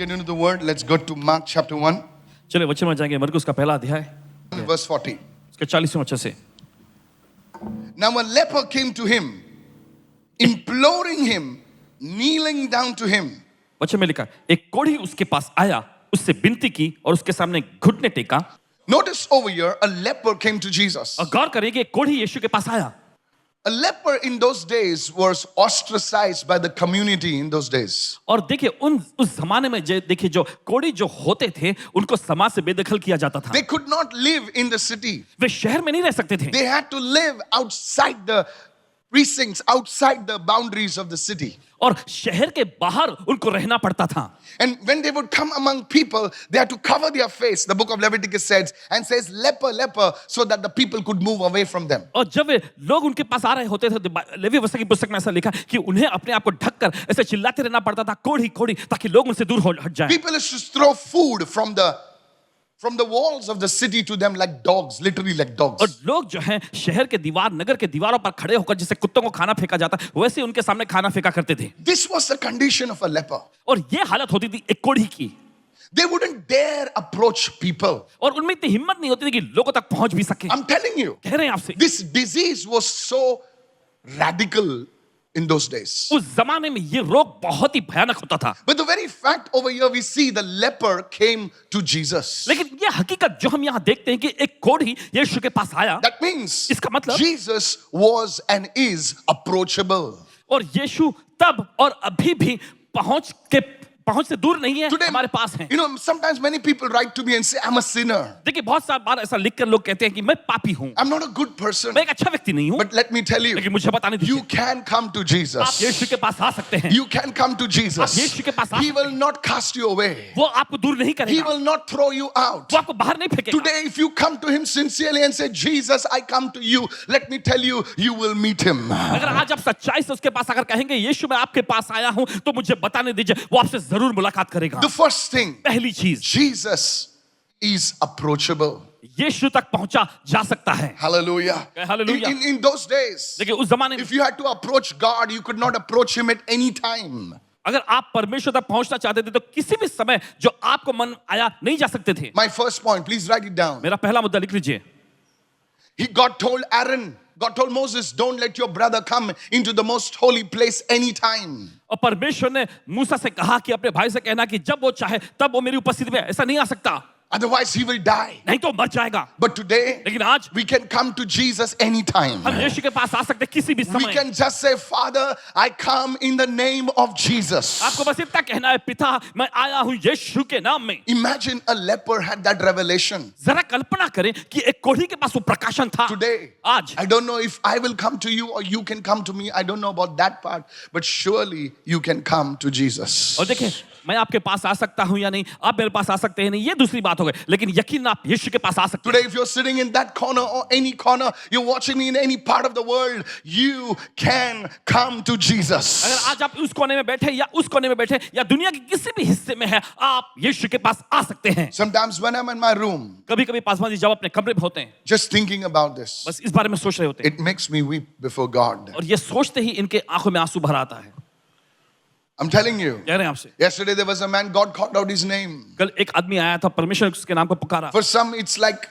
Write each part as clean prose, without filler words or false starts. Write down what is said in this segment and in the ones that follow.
get into the word, let's go to Mark chapter 1, चलिए वचन में जाएंगे मरकुस का पहला अध्याय verse 40. उसके 40वें वचन से। Now a leper came to him, imploring him, kneeling down to him. वचन में लिखा, एक कोढ़ी उसके पास आया, उससे विनती की और उसके सामने घुटने टेका। Notice over here, a leper came to Jesus. और गौर करें कि एक कोढ़ी यीशु के पास आया। A leper in those days was ostracized by the community in those days. और देखिए उस जमाने में देखिए जो कोढ़ी जो होते थे उनको समाज से बेदखल किया जाता था। They could not live in the city. वे शहर में नहीं रह सकते थे। They had to live outside the precincts, outside the boundaries of the city. और शहर के बाहर उनको रहना पड़ता था। And when they would come among people, they had to cover their face. The book of Leviticus says, leper, leper, so that the people could move away from them. और जब वे लोग उनके पास आ रहे होते थे, लेवी व्यवस्था की पुस्तक में ऐसा लिखा कि उन्हें अपने आप को ढककर ऐसे चिल्लाते रहना पड़ता था, कोढ़ी कोढ़ी, ताकि लोग उनसे दूर हट जाएं। People used to throw food from the walls of the city to them like dogs, literally like dogs. और लोग जो हैं शहर के दीवार नगर के दीवारों पर खड़े होकर जैसे कुत्तों को खाना फेंका जाता वैसे उनके सामने खाना फेंका करते थे। This was the condition of a leper. और ये हालत होती थी एक कोढ़ी की। They wouldn't dare approach people. और उनमें इतनी हिम्मत नहीं होती थी कि लोगों तक पहुंच भी सके। I'm telling you, कह रहे हैं आपसे, this disease was so radical in those days. उस जमाने में ये रोग बहुत ही भयानक होता था। But the very fact over here we see the leper came to Jesus. लेकिन ये हकीकत जो हम यहाँ देखते हैं कि एक कोढ़ी यीशु के पास आया, That means इसका मतलब Jesus was and is approachable. और यीशु तब और अभी भी पहुंच से दूर नहीं है, Today, हमारे पास है। you know, sometimes many people write to me and say, I'm a sinner. देखिए बहुत सारी बार ऐसा लिखकर लोग कहते हैं कि मैं पापी हूँ, I'm not a good person. मैं एक अच्छा व्यक्ति नहीं हूँ। But let me tell you, लेकिन मुझे बताने you दीजिए, can come to आप Jesus. यीशु के पास आ सकते हैं। You can come to आप Jesus. यीशु के पास आ He सकते will not cast you away. हैं। वो आपको दूर नहीं He करेगा, will not throw you out. वो आपको बाहर नहीं फेंकेगा। Today, if you come to Him sincerely and say, Jesus, I come to you, let me tell you, you will meet Him. अगर आज आप सच्चाई से उसके पास आकर कहेंगे यीशु मैं आपके पास आया हूँ, तो मुझे बताने दीजिए, वो आपसे जरूर मुलाकात करेगा। The first thing, पहली चीज, Jesus is approachable. यीशु तक पहुंचा जा सकता है। Hallelujah. Hallelujah. In those days, देखिए उस जमाने में if you had to approach God, you could not approach Him at any time. अगर आप परमेश्वर तक पहुंचना चाहते थे तो किसी भी समय जो आपको मन आया नहीं जा सकते थे। My first point, please write it down. मेरा पहला मुद्दा लिख लीजिए। God told Moses, don't let your brother come into the most holy place anytime. और परमेश्वर ने मूसा से कहा कि अपने भाई से कहना कि जब वो चाहे तब वो मेरी उपस्थिति में ऐसा नहीं आ सकता, Otherwise, he will die. नहीं तो मर जाएगा। But today, लेकिन आज we can come to Jesus anytime. हम यीशु के पास आ सकते किसी भी We समय। can just say, Father, I come in the name of Jesus. आपको बस इतना कहना है, पिता मैं आया हूँ यीशु के नाम में। Imagine a leper had that revelation. जरा कल्पना करें कि एक कोढ़ी के पास वो प्रकाशन था। Today, आज I don't know if I will come to you or you can come to me. I don't know about that part. But surely you can come to Jesus. और देखिए मैं आपके पास आ सकता हूं या नहीं, आप मेरे पास आ सकते हैं नहीं, ये दूसरी बात हो गई, लेकिन यकीन आप यीशु के पास आ सकते हैं। Today, if you're sitting in that corner or any corner, you're watching me in any part of the world, you can come to Jesus. अगर आज आप उस कोने में बैठे या उस कोने में बैठे या दुनिया के किसी भी हिस्से में है, आप यीशु के पास आ सकते हैं। Sometimes when I'm in my room, कभी-कभी पासवान जी जब अपने कमरे में होते हैं, just thinking about this, बस इस बारे में सोच रहे होते हैं, it makes me weep before God. और ये सोचते ही इनके आंखों में आंसू भर आता है। I'm telling you. कह रहे हैं आपसे, Yesterday there was a man, God called out his name. कल एक आदमी आया था, परमेश्वर ने उसके नाम को पुकारा। For some, it's like,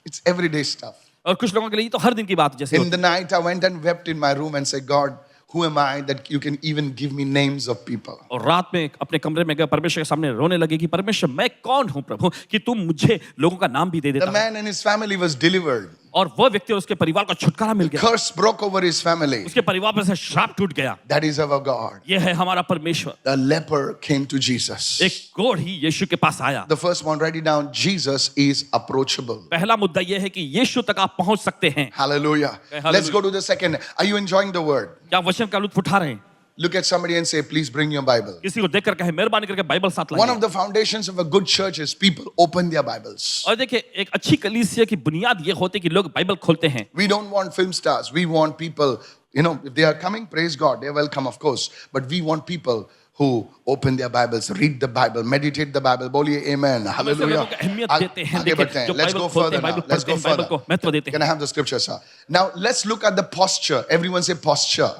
it's everyday stuff. और कुछ लोगों के लिए तो हर दिन की बात जैसे In होती the night, I went and wept in my room and said, God, who am I that you can even give me names of people? और रात में अपने कमरे में गए, परमेश्वर के सामने रोने लगे कि परमेश्वर मैं कौन हूं प्रभु कि तुम मुझे लोगों का नाम भी दे The देता है। man and his family was delivered. और वो व्यक्ति और उसके परिवार को छुटकारा मिल गया, Curse broke over his family. उसके परिवार पर से श्राप टूट गया। That is our God. ये है हमारा परमेश्वर। The leper came to Jesus. एक कोढ़ी यीशु के पास आया। The first one, write it down. Jesus is approachable. पहला मुद्दा ये है कि यीशु तक आप पहुंच सकते हैं। Hallelujah. Hallelujah. Let's go to the second. Are you enjoying the word? क्या वचन का लुत्फ उठा रहे हैं? Look at somebody and say, please bring your Bible. किसी को देखकर कहे मेहरबानी करके बाइबल साथ One लाइए। of the foundations of a good church is people open their Bibles. और देखिए एक अच्छी कलीसिया की बुनियाद ये होती है कि लोग बाइबल खोलते हैं। We don't want film stars. We want people, you know, if they are coming, praise God, they're welcome, of course. But we want people who open their Bibles, read the Bible, meditate the Bible. Boliye amen. Hallelujah. आगे बढ़ते हैं. Let's go further now. Let's go further. Can I have the scripture, sir? Now, let's look at the posture. Everyone say posture.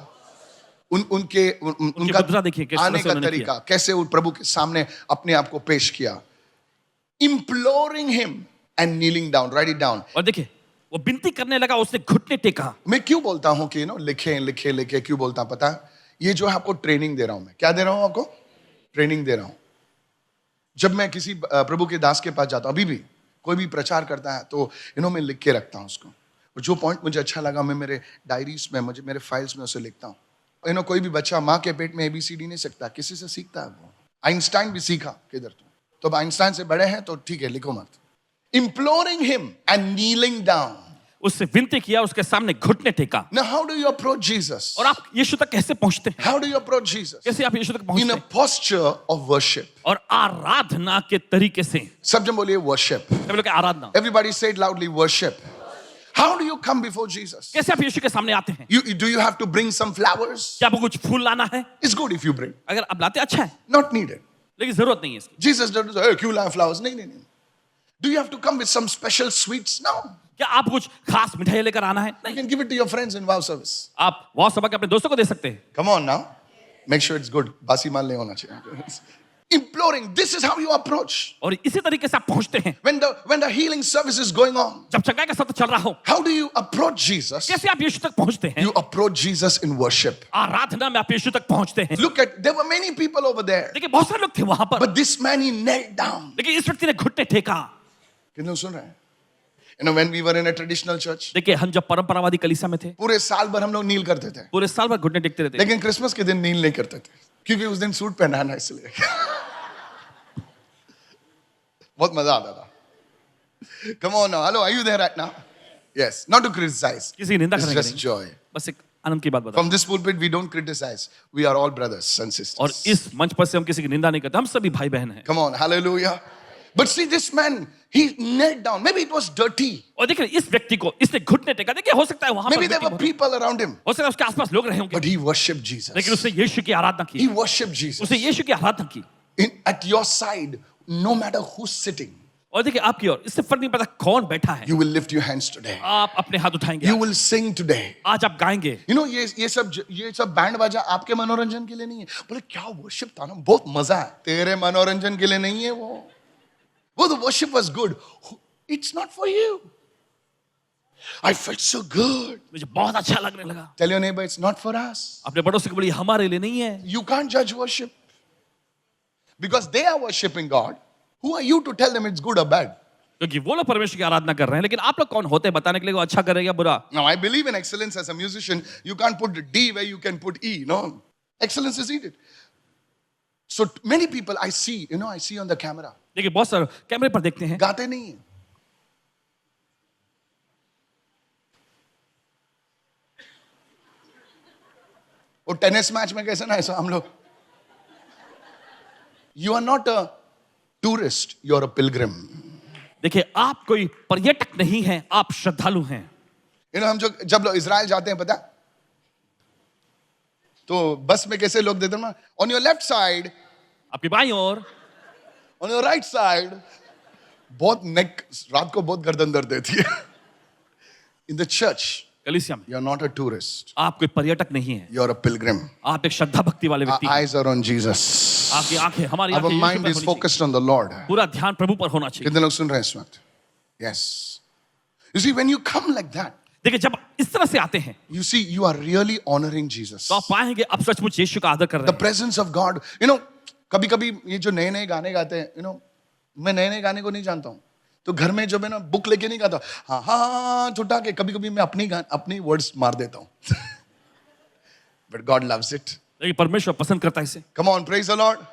उनकी मुद्रा देखिए, किस तरह आने से का उन्होंने तरीका, कैसे वो प्रभु के सामने अपने आप को पेश किया. Imploring him and kneeling down. Write it down. और देखिए वो विनती करने लगा, उसने घुटने टेका. मैं क्यों बोलता हूं कि लिखे क्यों बोलता हूं पता है? ये जो है आपको ट्रेनिंग दे रहा हूं मैं. क्या दे रहा हूं आपको? ट्रेनिंग दे रहा हूं. जब मैं किसी प्रभु के दास के पास जाता हूं, अभी भी कोई भी प्रचार करता है तो मैं लिख के रखता हूं उसको. और जो पॉइंट मुझे अच्छा लगा मैं मेरे डायरीज में, मुझे मेरे फाइल्स में उसे लिखता हूं. कोई भी बच्चा माँ के पेट में ABCD नहीं सीखता, किसी से सीखता है वो. आइंस्टाइन भी सीखा किधर तो अब आइंस्टाइन से बड़े हैं तो ठीक है, लिखो मत. Imploring him and kneeling down. उससे विनती किया, उसके सामने घुटने टेका. Now how do you approach Jesus? और आप यीशु तक कैसे पहुंचते हैं? How do you approach Jesus? कैसे आप यीशु तक In पहुंचते a हैं? posture of worship. और आराधना के तरीके से. सब जन बोलिए worship. सब लोग आराधना. Everybody say it loudly, worship. How do you come before Jesus? कैसे आप यीशु के सामने आते हैं? Do you have to bring some flowers? क्या आपको कुछ फूल लाना है? It's good if you bring. अगर आप लाते अच्छा है, Not needed. लेकिन जरूरत नहीं है इसकी. Jesus doesn't say, hey, क्यों लाए flowers? नहीं. Do you have to come with some special sweets? No. क्या आप कुछ खास मिठाई लेकर आना है? You नहीं. can give it to your friends in vow service. आप वाव सभा के अपने दोस्तों को दे सकते हैं. Come on now. Make sure it's good. बासी माल नहीं होना चाहिए. Imploring. This is how you approach. और इसी तरीके से आप पहुंचते हैं. When the healing service is going on, जब चंगाई का सत्र चल रहा हो, how do you approach Jesus? कैसे आप यीशु तक पहुंचते हैं? You approach Jesus in worship. आराधना में आप यीशु तक पहुंचते हैं. Look at, there were many people over there. देखिए बहुत सारे लोग थे वहां पर, But this man, he knelt down. लेकिन इस व्यक्ति ने घुटने टेका. कितने लोग सुन रहे हैं? When we were in a traditional church, देखिए हम जब परंपरावादी कलीसिया में थे, पूरे साल भर हम लोग नील करते थे. पूरे साल भर घुटने टेकते रहते. लेकिन क्रिसमस के दिन नील नहीं करते थे, क्योंकि उस दिन सूट पहना ना इसलिए. बहुत मजा आता था. Come on now. Hello, are you there right now? Yes. Not to criticize. किसी की निंदा It's करने just के नहीं. joy. बस एक आनंद की बात बता. From this pulpit, we don't criticize. We are all brothers and और sisters. इस मंच पर से हम किसी की निंदा नहीं करते, हम सभी भाई बहन हैं. Come on. Hallelujah. But see, this man, he knelt down. Maybe it was dirty. और देखिए इस व्यक्ति को इसने घुटने टेका. देखिए हो सकता है वहां पर Maybe there were people around him. हो सकता है उसके आसपास लोग रहे होंगे, But he worshipped Jesus. लेकिन उसने यीशु की आराधना की. He worshipped Jesus. उसने यीशु की आराधना की. At your side, no matter who's sitting, और देखिए आपकी ओर इससे फर्क नहीं पड़ता कौन बैठा है, you will lift your hands today. आप अपने हाथ उठाएंगे. You will sing today. आज आप गाएंगे. ये सब बैंड बाजा आपके मनोरंजन के लिए नहीं है. बोले क्या वर्शिप था ना, बहुत मजा है. तेरे मनोरंजन के लिए नहीं है वो the worship was good. It's not for you. I felt so good. मुझे बहुत अच्छा लगने लगा. Tell your neighbor, it's not for us. अपने बड़ों से बोलिए हमारे लिए नहीं है. You can't judge worship. Because they are worshiping God. Who are you to tell them it's good or bad? क्योंकि वो लोग परमेश्वर की आराधना कर रहे हैं, लेकिन आप लोग कौन होते हैं बताने के लिए वो अच्छा करेगा बुरा. Now, I believe in excellence as a musician. You can't put D where you can put E. No. Excellence is needed. So many people I see on the camera. देखिए बहुत सारे कैमरे पर देखते हैं, गाते नहीं है. वो टेनिस मैच में कैसे ना ऐसा हम लोग. You are not a tourist. You are a pilgrim. देखिए आप कोई पर्यटक नहीं हैं, आप श्रद्धालु हैं. हम जब लोग इजराइल जाते हैं पता, तो बस में कैसे लोग देते हैं, on your left side, आपकी बाईं ओर, on your right side, बहुत नेक, रात को बहुत गर्दन दर्द देती है. In the church, कलीसिया में you are not a tourist. आप कोई पर्यटक नहीं हैं, You are a pilgrim. आप एक श्रद्धा भक्ति वाले Our व्यक्ति हैं. eyes are on Jesus. आपकी आंखें, हमारी Our आंखें यीशु mind पर is होनी चाहिए. focused on the Lord. पूरा ध्यान प्रभु पर होना चाहिए. कितने लोग सुन रहे हैं इस वक्त? Yes. You see, when you come like that, देखिए जब इस तरह से आते हैं, you see, you are really honoring Jesus. तो आप पाएंगे अब सचमुच यीशु का आदर कर The रहे हैं. presence of God. कभी-कभी ये जो नए-नए गाने गाते हैं, मैं नए-नए गाने को नहीं जानता हूँ. तो घर में जब मैं बुक लेके नहीं गाता, हाँ छुटा के कभी-कभी मैं अपनी वर्ड्स मार देता हूँ. But God loves it. लेकिन परमेश्वर पसंद करता है इसे. Come on, praise the Lord.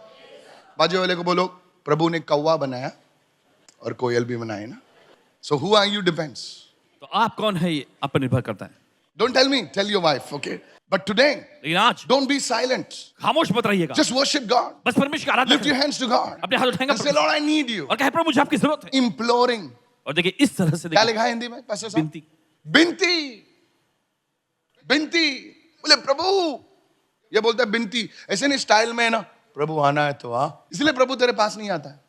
बाजू वाले को बोलो, प्रभु ने कौवा बनाया और कोयल भी बनाई ना. So who are you depends. तो आप कौन है ये आप पर निर्भर करता है. Don't tell me, tell your wife, okay? But today, लेकिन आज don't be silent. खामोश मत रहिएगा. Just worship God. बस परमेश्वर की आराधना Lift your करें. hands to God. अपने हाथ उठाएंगे And say, Lord, I need you. और कहे प्रभु मुझे आपकी जरूरत है. Imploring. और देखिए इस तरह से क्या देखिए लिखा है हिंदी में? pastor साहब? विनती. बिनती. बोले प्रभु, ये बोलता है बिनती. ऐसे नहीं स्टाइल में है ना, प्रभु आना है तो आ. इसलिए प्रभु तेरे पास नहीं आता है.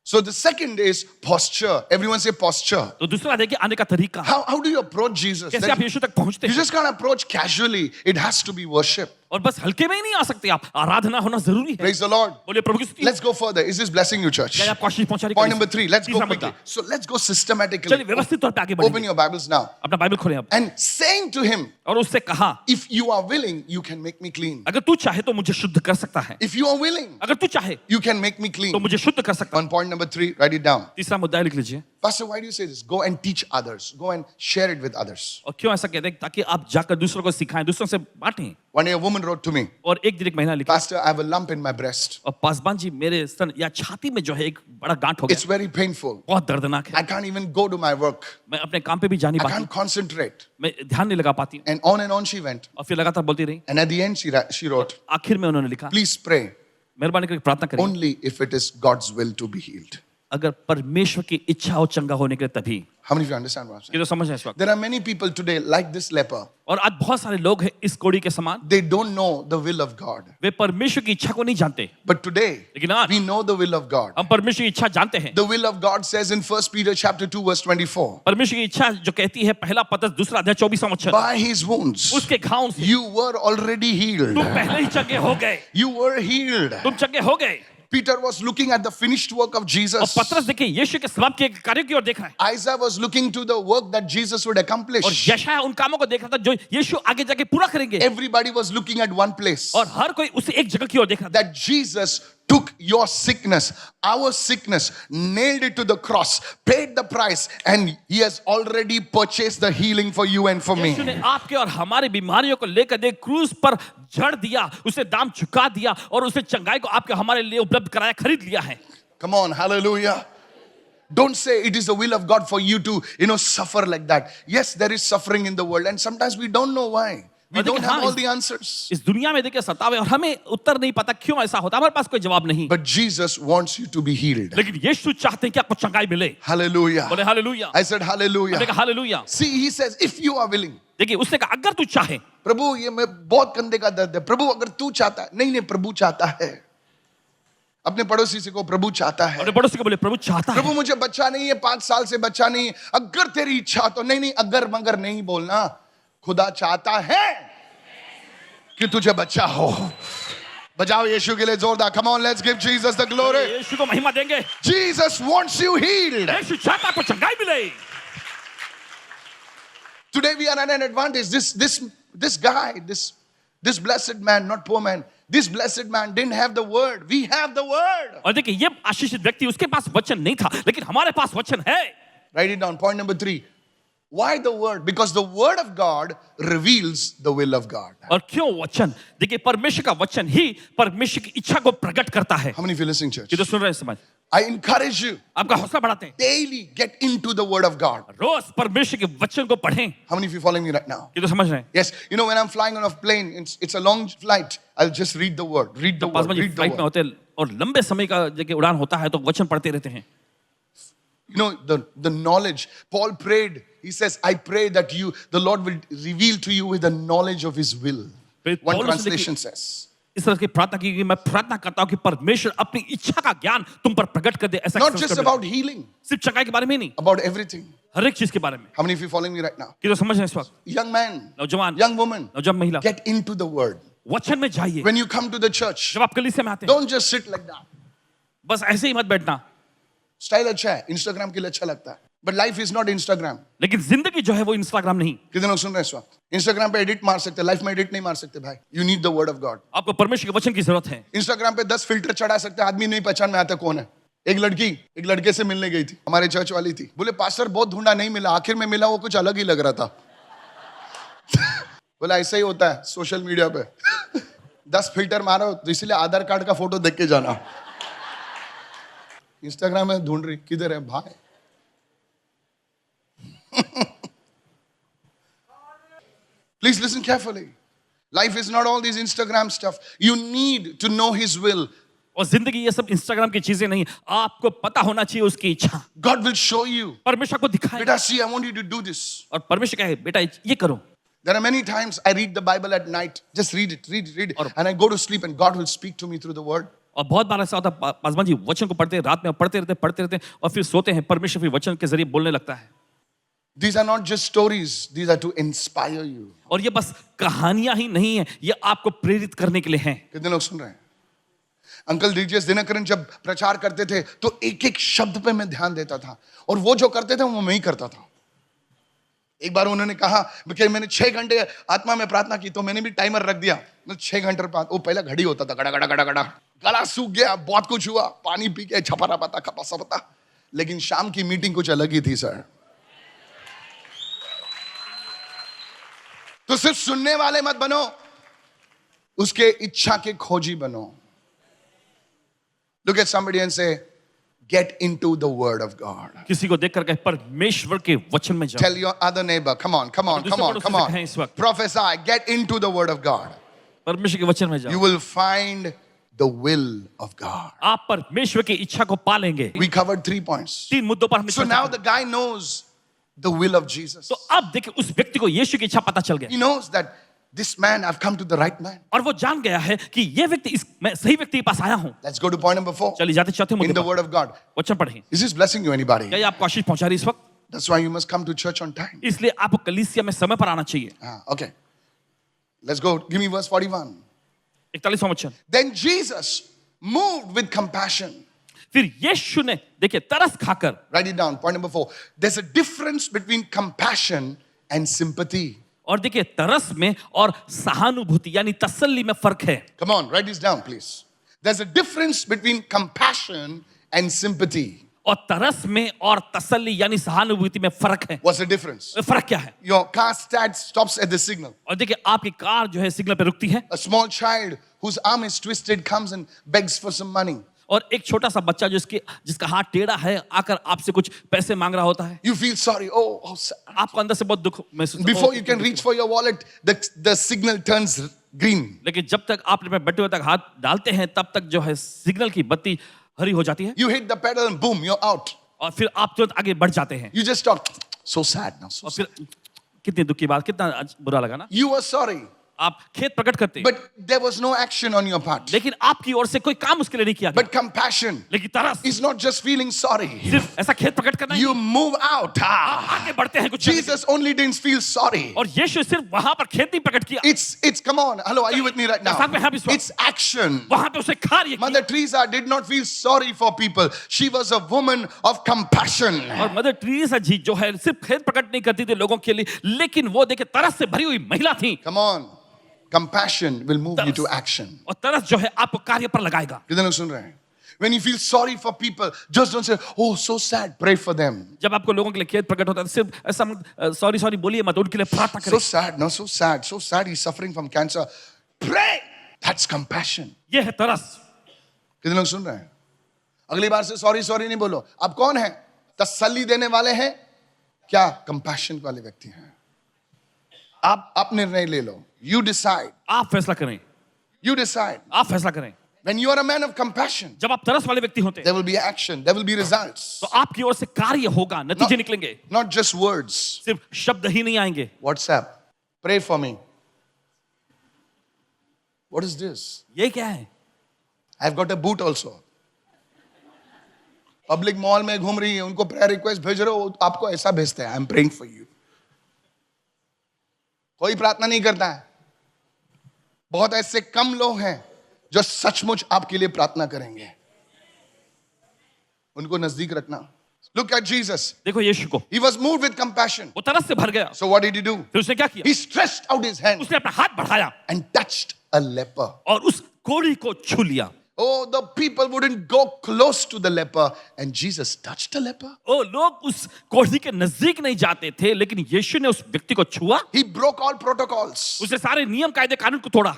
So the second is posture. Everyone say posture. तो दूसरा देखिए आने का तरीका, How do you approach Jesus? कैसे आप यीशु तक पहुंचते You हैं। just can't approach casually. It has to be worship. और बस हल्के में ही नहीं आ सकते आप, आराधना होना जरूरी है। Praise the Lord. बोले प्रभु की स्तुति। Let's go further. Is this blessing you, church? क्या आपको आशीष पहुंचा रही है? Point number 3. Let's go तीसरा quickly. मुद्दा। So let's go systematically. चलिए व्यवस्थित तौर पे आगे Open बढ़ेंगे। your Bibles now. अपना बाइबल खोलें अब। And saying to him, और उससे कहा, if you are willing, you can make me clean. अगर तू चाहे तो मुझे शुद्ध कर सकता है। If you are willing, अगर तू चाहे you can make me तो clean. मुझे शुद्ध कर सकता है। On point number 3, write it down. तीसरा मुद्दा लिख लीजिए। Pastor, why do you say this? Go and teach others. Go and share it with others. और क्यों ऐसा कहते हैं? ताकि आप जाकर दूसरों को सिखाएं, दूसरों से बांटें। One day a woman wrote to me, और एक दिन एक महिला लिखी, Pastor, I have a lump in my breast. और पासवान जी मेरे स्तन या छाती में जो है एक बड़ा गांठ हो It's गया, very painful. बहुत दर्दनाक है। I can't even go to my work. मैं अपने काम पे भी जा नहीं I पाती, can't concentrate. मैं ध्यान नहीं लगा पाती। And on she went. और फिर लगातार बोलती रही। And at the end, she wrote, आखिर में उन्होंने लिखा, please pray मेहरबानी करके प्रार्थना करें, only if it is God's will to be healed. अगर परमेश्वर की इच्छा हो चंगा होने के लिए तभी। How many of you understand what I'm saying? ये तो समझ है इस वक्त। There are many people today like this leper. और आज बहुत सारे लोग हैं इस कोड़ी के समान, They don't know the will of God. वे परमेश्वर की इच्छा को नहीं जानते। But today, लेकिन आज we know the will of God. हम परमेश्वर की इच्छा जानते हैं। The will of God says in 1 Peter chapter 2 verse 24, परमेश्वर की इच्छा जो कहती है, पहला पतरस दूसरा अध्याय 24वां वचन, by his wounds उसके घावों से you were already healed. तुम पहले ही चंगे हो गए, You were healed. तुम चंगे हो गए। Peter was looking at the finished work of और Jesus. पतरस देखिए यीशु के समाप्त किए गए कार्यों की ओर देख रहा है, Isaiah was looking to the work that Jesus would और accomplish. यशायाह उन कामों को देख रहा था जो यीशु आगे जाके पूरा करेंगे, Everybody was looking at one place. और हर कोई उसी एक जगह की ओर देख रहा था। That Jesus took your sickness, our sickness, nailed it to the cross, paid the price, and he has already purchased the healing for you and for me. यीशु ने आपके और हमारी बीमारियों को लेकर दे क्रूस पर जड़ दिया, उसे दाम चुका दिया और उसे चंगाई को आपके हमारे लिए उपलब्ध कराया, खरीद लिया है। Come on, hallelujah. Don't say it is the will of God for you to, suffer like that. Yes, there is suffering in the world, and sometimes we don't know why. We don't have all the answers. इस दुनिया में देखिए सतावे और हमें उत्तर नहीं पता क्यों ऐसा होता, हमारे पास कोई जवाब नहीं। But Jesus wants you to be healed. लेकिन यीशु चाहते हैं कि आपको चंगाई मिले। Hallelujah. बोले हालेलुया। I said hallelujah. मैंने कहा hallelujah. See, he says, if you are willing. देखिए उसने कहा अगर तू चाहे, प्रभु ये मैं बहुत कंधे का दर्द है, प्रभु अगर तू चाहता है, नहीं प्रभु चाहता है। अपने पड़ोसी से को प्रभु चाहता है। अपने पड़ोसी को बोले प्रभु चाहता है। प्रभु मुझे बच्चा नहीं है, 5 साल से बच्चा नहीं है, अगर तेरी इच्छा तो नहीं अगर मगर नहीं बोलना, खुदा चाहता है कि तुझे बच्चा हो। बजाओ यीशु के लिए जोरदार। Come on, let's give Jesus the glory. यीशु को महिमा देंगे। Jesus wants you healed. यीशु चाहता है आपको चंगाई मिले। Today we are at an advantage. This guy, this blessed man, not poor man, this blessed man didn't have the word. We have the word. और देखिए ये आशीषित व्यक्ति, उसके पास वचन नहीं था, लेकिन हमारे पास वचन है। Write it down. Point number 3. Why the word? Because the word of God reveals the will of God. और क्यों वचन? देखिए परमेश्वर का वचन ही परमेश्वर की इच्छा को प्रकट करता है। How many of you listening, church? ये तो सुन रहे हैं समाज, I encourage you, आपका हौसला बढ़ाते हैं, daily get into the word of God. रोज परमेश्वर के वचन को पढ़ें। How many of you following me right now? ये तो समझ रहे हैं। Yes, when I'm flying on a plane, it's a long flight. I'll just read the word. Read the word. Paswan ji Read the flight में word. होते हैं और लंबे समय का जगह उड़ान होता है तो वचन पढ़ते रहते हैं। The knowledge. Paul prayed. He says, I pray that the Lord will reveal to you with the knowledge of his will. One translation says. इस तरह की प्रार्थना की, मैं प्रार्थना करता हूं कि परमेश्वर अपनी इच्छा का ज्ञान तुम पर प्रकट कर दे। ऐसा Not just about healing. सिर्फ चंगाई के बारे में नहीं, About everything. हर एक चीज के बारे में। How many of you following me right now? कि तो समझ रहे हैं इस वक्त, Young man, नौजवान, young woman, नौजवान महिला, get into the word. वचन में जाइए। When you come to the church, जब आप कलीसिया में आते हैं, don't just sit like that. बस ऐसे ही मत बैठना। स्टाइल अच्छा है, इंस्टाग्राम के लिए अच्छा लगता है, but life is not Instagram. लेकिन जिंदगी जो है वो इंस्टाग्राम नहीं। कितने लोग सुन रहे हैं इस वक्त? इंस्टाग्राम पे एडिट मार सकते हैं, लाइफ में एडिट नहीं मार सकते भाई। You need the word of God. आपको परमेश्वर के वचन की जरूरत है। इंस्टाग्राम पे 10 फिल्टर चढ़ा सकते हैं, आदमी नहीं पहचान में आता कौन है। एक लड़की एक लड़के से मिलने गई थी, हमारे चर्च वाली थी, बोले पास्टर बहुत ढूंढा नहीं मिला, आखिर में मिला, वो कुछ अलग ही लग रहा था। बोला ऐसा ही होता है सोशल मीडिया पे। 10 फिल्टर मारो तो इसलिए आधार कार्ड का फोटो देख के जाना। इंस्टाग्राम में ढूंढ रही, किधर है भाई? Please listen carefully. Life is not all these Instagram stuff. You need to know His will. और जिंदगी ये सब इंस्टाग्राम की चीजें नहीं, आपको पता होना चाहिए उसकी इच्छा। God will show you. परमेश्वर को दिखाएगा। Beta, see, I want you to do this. और परमेश्वर कहे बेटा ये करो। There are many times I read the Bible at night. Just read it. And I go to sleep and God will speak to me through the word. और बहुत बार ऐसा होता है पासवान जी वचन को पढ़ते हैं रात में पढ़ते रहते और फिर सोते हैं परमेश्वर फिर वचन के जरिए बोलने लगता है These are not just stories, these are to inspire you. और ये बस कहानियां ही नहीं है ये आपको प्रेरित करने के लिए हैं कितने लोग सुन रहे हैं? अंकल डीजीएस दिनकरन जब प्रचार करते थे तो एक एक शब्द पे मैं ध्यान देता था और वो जो करते थे वो मैं ही करता था. एक बार उन्होंने कहा कि मैंने 6 घंटे आत्मा में प्रार्थना की तो मैंने भी टाइमर रख दिया. 6 घंटे वो पहला घड़ी होता था गड़ा गड़ा गड़ा गड़ा गला सूख गया बहुत कुछ हुआ पानी पी के छपरा पता खपा पता लेकिन शाम की मीटिंग कुछ अलग ही थी सर. तो सिर्फ सुनने वाले मत बनो उसके इच्छा के खोजी बनो. Look at somebody and say get into the word of God. किसी को देखकर कहे परमेश्वर के वचन में जाओ. Tell your other neighbor come on prophesy get into the word of God. परमेश्वर के वचन में जाओ. You will find the will of God. आप परमेश्वर की इच्छा को पालेंगे. We covered 3 points. 3 मुद्दों पर हमने So now the guy knows the will of Jesus. तो अब देखिए उस व्यक्ति को यीशु की इच्छा पता चल गया. He knows that this man I've come to the right man. और वो जान गया है कि ये व्यक्ति मैं सही व्यक्ति के पास आया हूं. Let's go to point number 4. चलिए जाते चौथे In मुद्दे the पर word of God. वचन पढ़ें. Is this blessing you anybody? क्या ये आपको आशीष पहुंचा रही है इस वक्त? That's why you must come to church on time. इसलिए आपको कलीसिया में समय पर आना चाहिए. Okay. Let's go. Give me verse 41. 41वां वचन. Then Jesus moved with compassion. फिर यीशु ने देखिए तरस खाकर. Write it down. Point number 4. There's a difference between compassion and sympathy. और देखिए तरस में और सहानुभूति यानी तसल्ली में फर्क है. Come on, write this down, please. There's a difference between compassion and sympathy. और तरस में और तसल्ली यानी सहानुभूति में फर्क है. What's the difference? फर्क क्या है? Your car stops at the signal. और देखिए आपकी कार जो है सिग्नल पे रुकती है. A small child whose arm is twisted comes and begs for some money. और एक छोटा सा बच्चा जिसका हाथ टेढ़ा है आकर आपसे कुछ पैसे मांग रहा होता है. You feel sorry. Oh, sad. आपको अंदर से बहुत दुख महसूस. Before you can reach for your wallet, the signal turns green. लेकिन जब तक आप अपने बेटे तक हाथ डालते हैं तब तक जो है सिग्नल की बत्ती हरी हो जाती है. You hit the pedal and boom, you're out. और फिर आप तुरंत आगे बढ़ जाते हैं. You just stop. So sad now. So और sad. फिर कितनी दुख की बात कितना बुरा लगा ना. You were sorry. आप खेद प्रकट करते हैं. But there was no action on your part. लेकिन आपकी ओर से कोई काम उसके लिए नहीं किया गया. But compassion लेकिन तरस is not just feeling sorry. सिर्फ ऐसा खेद प्रकट करना. You move out. आगे बढ़ते हैं कुछ. Jesus only didn't feel sorry. और यीशु सिर्फ वहां पर खेद नहीं प्रकट किया. It's come on. Hello, are you with me right now? It's action. वहां पे उसे कार्य किया. Mother Teresa did not feel sorry for people. She was a woman of compassion. और मदर टेरेसा जी जो है सिर्फ खेद प्रकट नहीं करती थी लोगों के लिए लेकिन वो देखिए तरस से भरी हुई महिला थी. Come on. Compassion will move you to action. और तरस जो है आपको कार्य पर लगाएगा. कितने लोग सुन रहे हैं? When you feel sorry for people, just don't say, "Oh, so sad." Pray for them. जब आपको लोगों के लिए खेद प्रकट होता है सिर्फ ऐसा सॉरी बोलिए मत उनके लिए प्रार्थना करें. So sad, no, so sad, so sad. He's suffering from cancer. Pray. That's compassion. ये है तरस. कितने लोग सुन रहे हैं? अगली बार से सॉरी नहीं बोलो. आप कौन हैं? तसल्ली देने वाले हैं? क्या compassion वाले व्यक्ति हैं? आप निर्णय ले लो. You decide. आप फैसला करें. You decide. आप फैसला करें. When you are a man of compassion, जब आप तरस वाले व्यक्ति होते हैं there will be action, there will be results. तो आपकी ओर से कार्य होगा, नतीजे निकलेंगे. Not just words. सिर्फ शब्द ही नहीं आएंगे. WhatsApp. Pray for me. What is this? ये क्या है? I've got a boot also. Public mall में घूम रही है, उनको prayer request भेज रहे हो, आपको ऐसा भेजते हैं. I'm praying for you. कोई प्रार्थना नहीं करता है. बहुत ऐसे कम लोग हैं जो सचमुच आपके लिए प्रार्थना करेंगे. उनको नजदीक रखना. Look at Jesus. देखो यीशु को. He was moved with compassion. वो तरस से भर गया. So what did he do? फिर उसने क्या किया? He stretched out his hand उसने अपना हाथ बढ़ाया and touched a leper. और उस कोढ़ी को छू लिया. Oh, the people wouldn't go close to the leper, and Jesus touched the leper. ओ लोग उस कोढ़ी के नजदीक नहीं जाते थे लेकिन यीशु ने उस व्यक्ति को छुआ. He broke all protocols. उसने सारे नियम कायदे कानून को तोड़ा.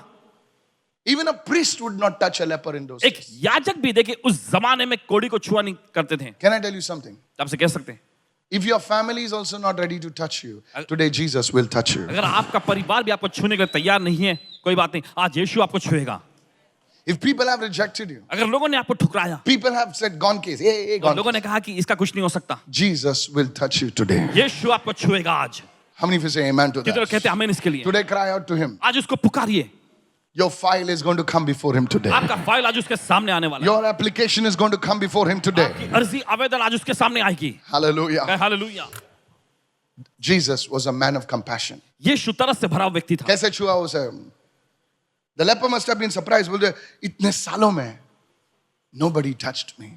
Even a priest would not touch a leper in those एक days. याजक भी देखिए उस जमाने में कोढ़ी को छुआ नहीं करते थे. Can I tell you something? आपसे कह सकते हैं If your family is also not ready to touch you, today Jesus will touch you. अगर आपका परिवार भी आपको छूने के लिए तैयार नहीं है कोई बात नहीं आज यीशु आपको छुएगा. If people have rejected you, अगर लोगों ने आपको ठुकराया, people have said, gone case, hey, gone लोगों ने कहा कि इसका कुछ नहीं हो सकता, Jesus will touch you today. यीशु आपको छुएगा आज. How many of you say amen to कितने लोग that? कहते हैं आमीन इसके लिए. Today cry out to him. आज उसको पुकारिए. Your file is going to come before him today. आपका फाइल आज उसके सामने आने वाला है। Your application is going to come before him today. आपकी अर्जी आवेदन आज उसके सामने आएगी। Hallelujah. Hallelujah. Jesus was a man of compassion. यीशु तरस से भरा हुआ व्यक्ति था। कैसे छुआ उसे? The leper must have been surprised. बोलते इतने सालों में nobody touched me.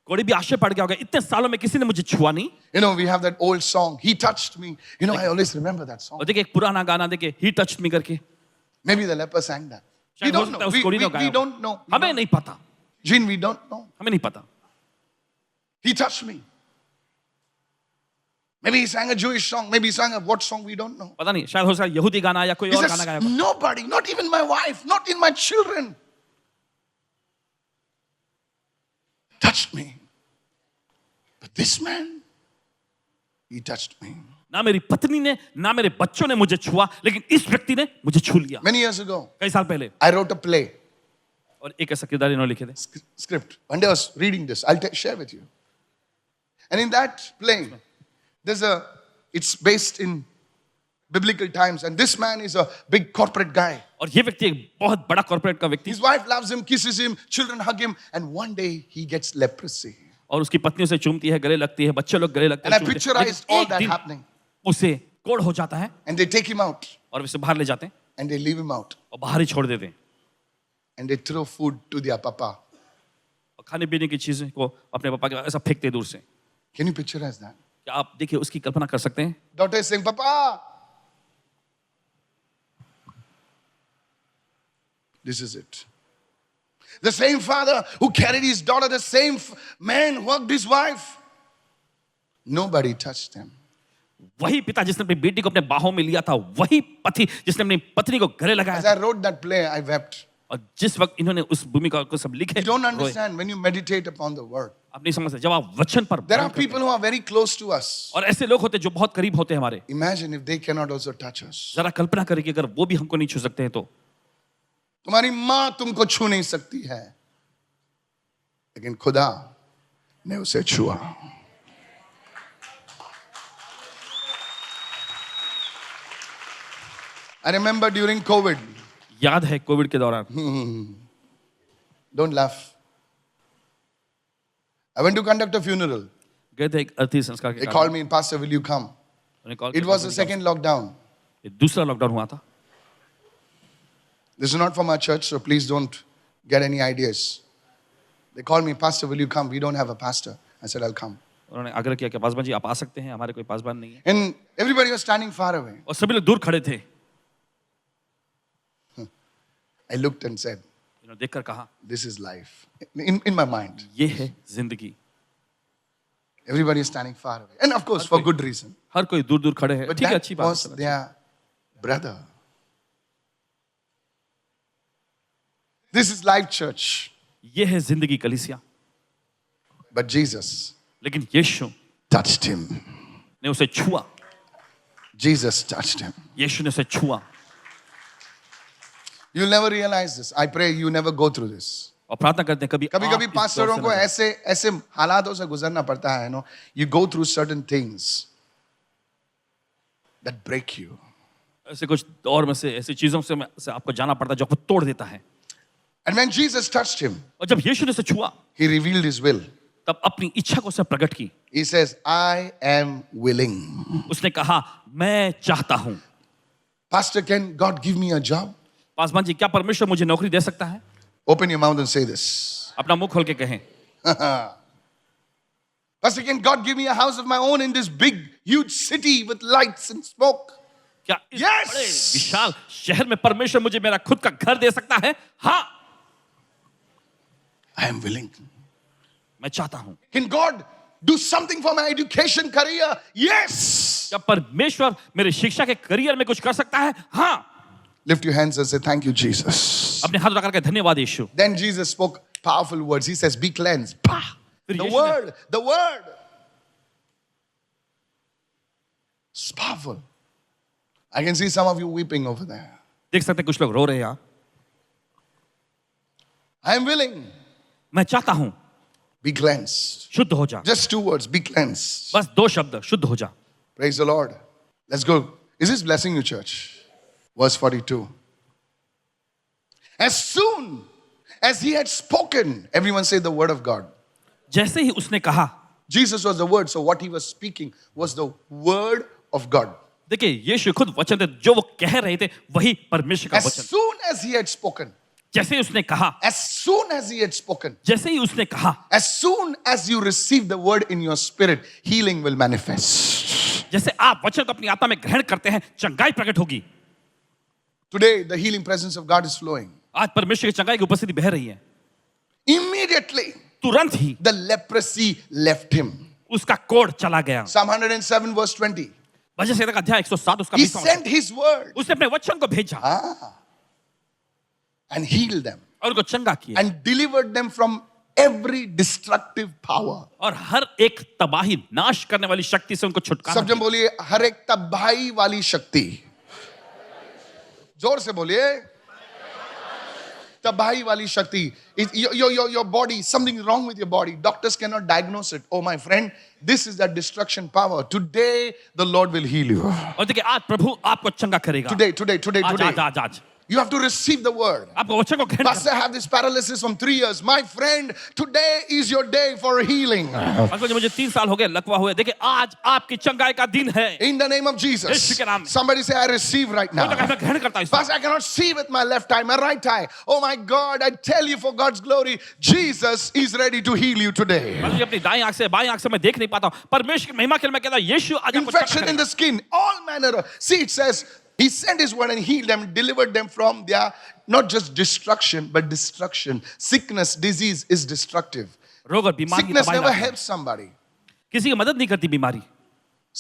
कोई भी आश्चर्य पड़ गया होगा, इतने सालों में किसी ने मुझे छुआ नहीं। You know, we have that old song, He touched me. You know, I always remember that song. और देखिए एक पुराना गाना देखिए, He touched me करके। Maybe the leper sang that. We शायद हो don't सकता know. है उस We कोड़ी ने गाया हो। don't know. हमें नहीं पता। Gene, we don't know. हमें नहीं पता। He touched me. Maybe he sang a Jewish song. Maybe he sang a what song? We don't know. पता नहीं, शायद हो सकता है यहूदी गाना या कोई He और says, गाना गाया होगा। nobody, not even my wife, not in my children, touched me. But this man, he touched me. ना मेरी पत्नी ने, ना मेरे बच्चों ने मुझे छुआ, लेकिन इस व्यक्ति ने मुझे छू लिया। Many years ago, कई साल पहले। I wrote a play, और एक ऐसा किरदार इन्होंने लिखे थे। script. One day I was reading this. I'll share with you. And in that play, it's based in biblical times. And this man is a big corporate guy. और ये व्यक्ति एक बहुत बड़ा कॉर्पोरेट का व्यक्ति। His wife loves him, kisses him, children hug him, and one day he gets leprosy. और उसकी पत्नी उसे चूमती है, गले लगती है, बच्चे लोग गले लगते And हैं। I picturized all that happening. उसे कोढ़ हो जाता है And they take him out और उसे बाहर ले जाते हैं and they leave him out. और बाहर ही छोड़ देते हैं And they throw food to their papa. और खाने पीने की चीजें को अपने पापा के ऐसा फेंकते हैं दूर से। Can you picturize that? क्या आप देखिए उसकी कल्पना कर सकते हैं? Daughter is saying, Papa. This is it. The same father who carried his daughter, the same man who hugged his wife. Nobody touched them. वही पिता जिसने अपनी बेटी को अपने बाहों में लिया था, वही पति जिसने अपनी पत्नी को गले लगाया As था। I wrote that play, I wept. और जिस वक्त इन्होंने उस भूमिका को सब लिखे, You don't रोए। understand when you meditate upon the word. आप नहीं समझते जब आप वचन पर There ध्यान are करते people who are very close to us. हैं, और ऐसे लोग होते हैं जो बहुत करीब होते हैं हमारे। Imagine if they cannot also touch us. जरा कल्पना करें कि अगर वो भी हमको नहीं छू सकते हैं तो। तुम्हारी माँ तुमको छू नहीं सकती है, लेकिन खुदा ने उसे छुआ। I remember during COVID. याद है कोविड के दौरान। Don't laugh. I went to conduct a funeral. गए थे एक अर्थी संस्कार के They कारण। called me, Pastor, will you come? उन्हें कॉल It किया, was the second lockdown. ये दूसरा लॉकडाउन हुआ था। This is not from our church, so please don't get any ideas. They called me, Pastor, will you come? We don't have a pastor. I said, I'll come. उन्होंने आग्रह किया कि पासवान जी आप आ सकते हैं, हमारे कोई पासवान नहीं है। And everybody was standing far away. और सभी लोग दूर खड़े थे। I looked and said, इन्होंने देखकर कहा, this is life. In my mind. ये है जिंदगी। Everybody is standing far away. And of course, for good reason. हर कोई दूर दूर खड़े हैं। But ठीक है, that अच्छी बात was है। their brother. This is life church. ये है जिंदगी कलीसिया। But Jesus लेकिन यीशु touched him. ने उसे छुआ। Jesus touched him. यीशु ने उसे छुआ। You'll never realize this. I pray you never go through this. और प्रार्थना करते हैं कभी कभी आप कभी इस दौर पास्टरों से को न जाएं। ऐसे हालातों से गुजरना पड़ता है, no? You go through certain things that break you. ऐसे कुछ दौर में से ऐसी चीजों से आपको जाना पड़ता है जो आपको तोड़ देता है। And when Jesus touched him, और जब यीशु ने उसे छुआ, he revealed his will. तब अपनी इच्छा को उसे प्रकट की। He says, I am willing. उसने कहा, मैं चाहता हूं। Pastor, can God give me a job? Paswan ji क्या परमेश्वर मुझे नौकरी दे सकता है? Open your mouth and say this. अपना मुंह खोल के कहें। Pastor, can God give me a house of my own in this big, huge city with lights and smoke? क्या इस Yes! बड़े विशाल शहर में परमेश्वर मुझे मेरा खुद का घर दे सकता है? हाँ, I am willing. मैं चाहता हूं। Can God do something for my education career? Yes! क्या परमेश्वर मेरे शिक्षा के करियर में कुछ कर सकता है? हाँ। Lift your hands and say, thank you, Jesus. अपने हाथ उठाकर के धन्यवाद यीशु। Then Jesus spoke powerful words. He says, be cleansed. Pah! फिर The यीशु ने- word, the word. It's powerful. I can see some of you weeping over there. देख सकते हैं कुछ लोग रो रहे हैं यहाँ। I am willing. मैं चाहता हूं, Be cleansed. शुद्ध हो जा। Just 2 words, be cleansed. बस 2 शब्द, शुद्ध हो जा। Praise the Lord. Let's go. Is this blessing you, church? Verse 42. As soon as he had spoken, everyone say the word of God. जैसे ही उसने कहा, Jesus was the word, so what he was speaking was the word of God. देखिए यीशु खुद वचन थे, जो वो कह रहे थे वही परमेश्वर का As वचन। soon as he had spoken, जैसे ही उसने कहा, as soon as he had spoken, जैसे ही उसने कहा, as soon as you receive the word in your spirit, healing will manifest. जैसे आप वचन को अपनी आत्मा में ग्रहण करते हैं, चंगाई प्रकट होगी। Today, the healing presence of God is flowing. आज परमेश्वर की चंगाई की उपस्थिति बह रही है। Immediately, तुरंत ही the leprosy left him. उसका कोढ़ चला गया। Psalm 107 verse 20. भजन संहिता का अध्याय 107 उसका He 20वां वचन। sent his word उसने अपने वचन को भेजा and healed them और उनको चंगा किया and delivered them from every destructive power. और हर एक तबाही नाश करने वाली शक्ति से उनको छुटकारा सब जन बोलिए, हर एक तबाही वाली शक्ति। जोर से बोलिए, तबाही वाली शक्ति। Your body, something is wrong with your body. Doctors cannot diagnose it. Oh my friend, this is that destruction power. Today the Lord will heal you. और देखिए आज प्रभु आपको चंगा करेगा। Today. आज You have to receive the word. आपको वचन को ग्रहण Pastor, I have this paralysis from 3 years. My friend, today is your day for healing. करना। मुझे 3 साल हो गए लकवा हुए। देखिए आज आपकी चंगाई का दिन है। In the name of Yeshu Jesus. के नाम में। Somebody say, I receive right मैं now. ग्रहण करता हूं। Pastor, I cannot see with my left eye, my right eye. Oh my God, I tell you for God's glory, Jesus is ready to heal you today. मुझे अपनी दाईं आंख से बाईं आंख से मैं देख नहीं पाता हूं। परमेश्वर की महिमा के लिए मैं कहता हूं, यीशु आज आपको Infection in the skin, all manner of. See, it says, He sent His word and healed them, delivered them from their not just destruction, but destruction. Sickness, disease is destructive. रोग और बीमारी की Sickness तबाही never लाती है। helps somebody. किसी की मदद नहीं करती बीमारी।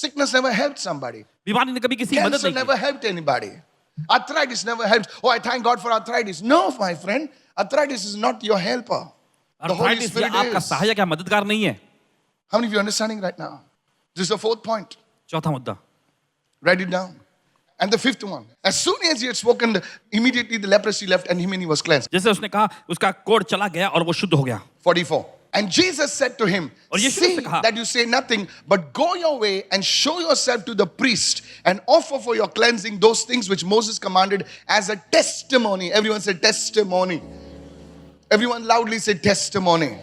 Sickness never helped somebody. बीमारी ने कभी किसी की मदद Cancer नहीं never की। helped anybody. Arthritis never helped. Oh, I thank God for arthritis. No, my friend. Arthritis is not your helper. The Holy arthritis ये Spirit आपका is. सहायक या मददगार नहीं है। How many of you are understanding right now? This is the fourth point. चौथा मुद्दा, Write it down. And the fifth one. As soon as he had spoken, immediately the leprosy left and him and he was cleansed. जैसे उसने कहा उसका कोढ़ चला गया और वो शुद्ध हो गया। 44. And Jesus said to him, और यीशु ने see उससे कहा, that you say nothing, but go your way and show yourself to the priest and offer for your cleansing those things which Moses commanded as a testimony. Everyone say testimony. Everyone loudly say testimony.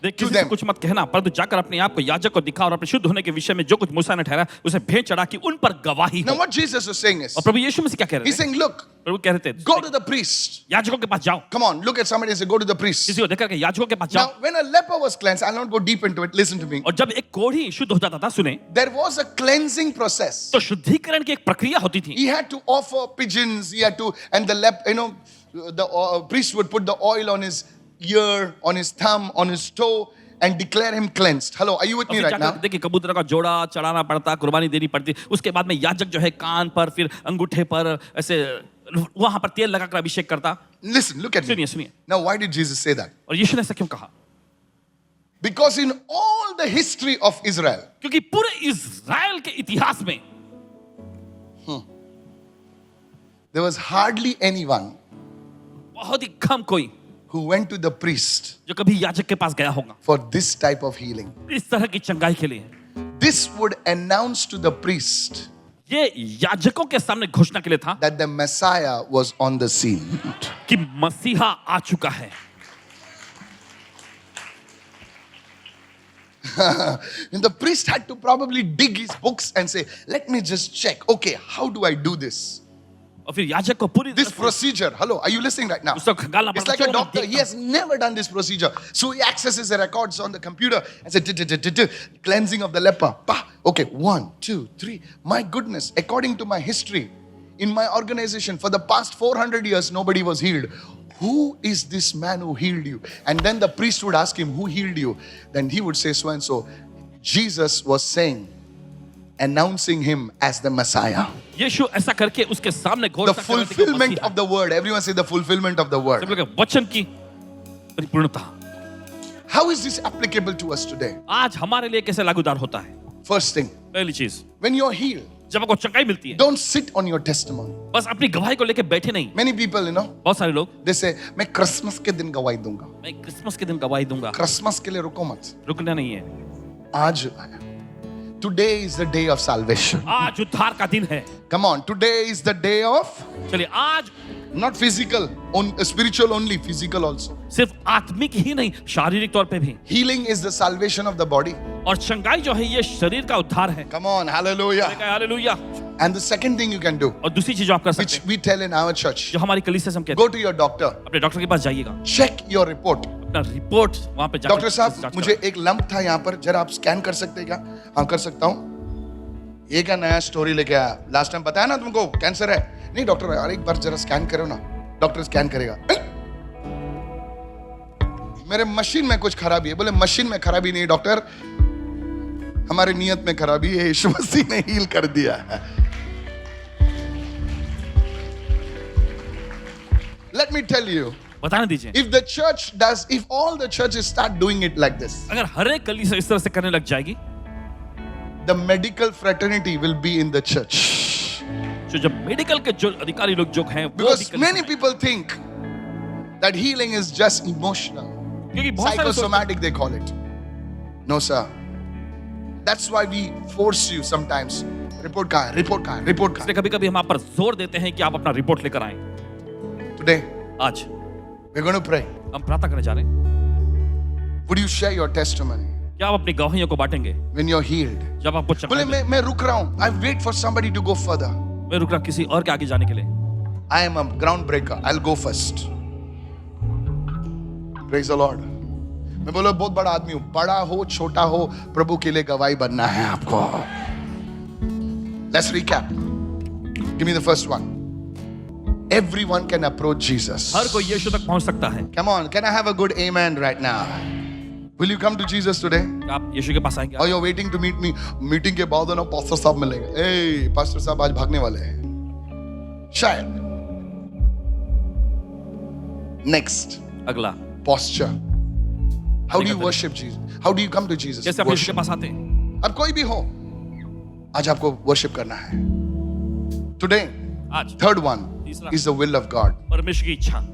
देख To किसी से them. कुछ मत कहना, परंतु जाकर अपने आप को याजक को दिखा और अपने शुद्ध होने के विषय में जो कुछ मूसा ने ठहराया उसे भेंट चढ़ा कि उन पर गवाही Now हो। what Jesus was saying is, और प्रभु यीशु मसीह क्या कह रहे he's थे? saying, look, प्रभु कह रहे थे go to the priest. याजकों के पास जाओ। Come on, look at somebody and say, go to the priest. किसी को देखकर के याजकों के पास Now, जाओ। when a leper was cleansed, I'll not go deep into it, listen to me. और जब एक कोढ़ी शुद्ध हो जाता था, सुने, There was a cleansing process. तो शुद्धिकरण की एक प्रक्रिया होती थी। He had to offer pigeons, he had to, and the priest would put the oil on his ear, on his thumb, on his toe, and declare him cleansed. Hello, are you with और me फिर right जाकर now? देखिए कबूतर का जोड़ा चढ़ाना पड़ता, कुर्बानी देनी पड़ती। उसके बाद में याजक जो है कान पर, फिर अंगूठे पर ऐसे वहां पर तेल लगाकर अभिषेक करता। Listen, look at me. सुनिए। Now, why did Jesus say that? और यीशु ने ऐसा क्यों कहा? Because in all the history of Israel, क्योंकि पूरे इज़राइल के इतिहास में there was hardly anyone बहुत ही कम कोई who went to the priest जो कभी याजक के पास गया होगा for this type of healing. इस तरह की चंगाई के लिए। This would announce to the priest ये याजकों के सामने घोषणा के लिए था that the Messiah was on the scene. कि मसीहा आ चुका है। And the priest had to probably dig his books and say, let me just check. Okay, how do I do this? और फिर याजक को पूरी This तरह से procedure. Hello, are you listening right now? उसको खंगालना It's पड़ता like है। a doctor. He has never done this procedure. So he accesses the records on the computer and says, cleansing of the leper. Bah. Okay, 1, 2, 3. My goodness, according to my history, in my organization, for the past 400 years, nobody was healed. Who is this man who healed you? And then the priest would ask him, who healed you? Then he would say, so and so. Jesus was saying, announcing him as the Messiah. यीशु ऐसा करके उसके सामने The घोषणा कर रहे थे कि fulfillment मसीहा of the word. Everyone say the fulfillment of the word. सब लोग के वचन की परिपूर्णता। How is this applicable to us today? आज हमारे लिए कैसे लागूदार होता है? First thing, पहली चीज, when you're healed, जब आपको चंगाई मिलती है don't sit on your testimony. बस अपनी गवाही को लेके बैठे नहीं। Many people, बहुत सारे लोग, they say, मैं क्रिसमस के दिन गवाही दूंगा. मैं क्रिसमस के दिन गवाही दूंगा। क्रिसमस के लिए रुको मत. रुकना नहीं है। आज आया. Today is the day of salvation. आज उद्धार का दिन है। Come on, today is the day of चलिए आज not physical, spiritual only, physical also. सिर्फ आत्मिक ही नहीं, शारीरिक तौर पे भी। Healing is the salvation of the body. और चंगाई जो है ये शरीर का उद्धार है। Come on, hallelujah. Hallelujah. And the second thing you can do, और दूसरी चीज जो आप कर सकते which हैं, we tell in our church, जो हमारी कलीसिया से हम कहते go to your doctor, हैं, अपने डॉक्टर के पास जाइएगा, check your report. अपना रिपोर्ट वहां पे जाकर डॉक्टर साहब, मुझे एक लंप था यहाँ पर, जरा आप स्कैन कर सकते हैं क्या? हाँ, कर सकता हूँ। ये क्या नया स्टोरी लेके आया? लास्ट टाइम बताया ना तुमको कैंसर है। नहीं डॉक्टर यार, एक बार जरा स्कैन करो ना। डॉक्टर स्कैन करेगा, मेरे मशीन में कुछ खराबी है। बोले मशीन में खराबी नहीं डॉक्टर, हमारे नियत में खराबी है, यीशु मसीह ने हील कर दिया है। Let me tell you, बताने दीजिए, if the church does, if all the churches start doing it like this, अगर हर एक कलीसिया इस तरह से करने लग जाएगी, the medical fraternity will be in the church. जो जब मेडिकल के जो अधिकारी लोग जो हैं, वो Because भी कलीसिया many में- people think that healing is just emotional, क्योंकि बहुत सारे सोचते psychosomatic they call it. No sir. That's why we force you sometimes. Report कहाँ है? Report कहाँ है? Report कहाँ हैं, कभी-कभी हम आप पर जोर देते हैं कि आप अपना रिपोर्ट लेकर आएं। है? Today आज we're going to pray. हम प्रार्थना करने जा रहे हैं। Would you share your testimony क्या आप अपनी गवाहियों को बांटेंगे when you're healed? जब आपको बोले चंगाई मैं रुक रहा हूँ. I wait for somebody to go further. मैं रुक रहा किसी और के आगे जाने के लिए। I am a ground breaker. I'll go first. Praise the Lord. मैं बोलो बहुत बड़ा आदमी हूं, बड़ा हो छोटा हो, प्रभु के लिए गवाही बनना है आपको। Let's recap. Give me the first one. Everyone can approach Jesus. हर कोई यीशु तक पहुंच सकता है। Come on, can I have a good amen right now? Will you come to Jesus today? क्या आप यीशु के पास आएंगे? Or you're waiting to meet me? Meeting के बाद ना पास्टर साहब मिलेंगे। Hey, पास्टर साहब आज भागने वाले हैं। शायद। Next, अगला, posture. How do you worship Jesus? How do you come to Jesus? कैसे आप यीशु के Worship. पास आते हैं? अब कोई भी हो, आज आपको worship करना है। Today, आज third one तीसरा, is the will of God. परमेश्वर की इच्छा।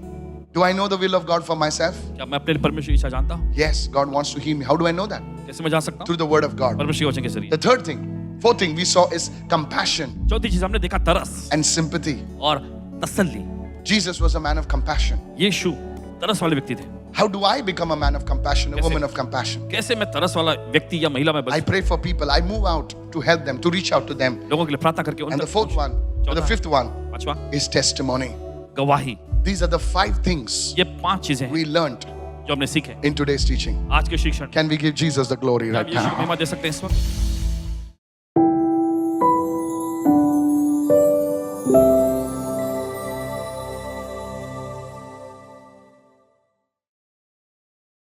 Do I know the will of God for myself? क्या मैं अपने लिए परमेश्वर की इच्छा जानता हूँ? Yes, God wants to heal me. How do I know that? कैसे मैं जान सकता हूँ? Through the word of God. परमेश्वर के वचन के जरिए। The third thing, fourth thing we saw is compassion चौथी चीज हमने देखा तरस and sympathy. और तसल्ली। Jesus was a man of compassion. यीशु तरस वाले व्यक्ति थे। How do I become a man of compassion, a कैसे? woman of compassion? कैसे मैं तरस वाला व्यक्ति या महिला में I बन pray for people. I move out to help them, to reach out to them. लोगों के लिए प्रार्थना करके उन And the तक fourth one, or the चौथा, fifth one, पांचवा, is testimony. गवाही। These are the 5 things ये 5 चीजें हैं we learned जो हमने सीखे in today's teaching. आज के शिक्षण। Can we give Jesus the glory क्या right हम यीशु को now? महिमा दे सकते हैं इस वक्त?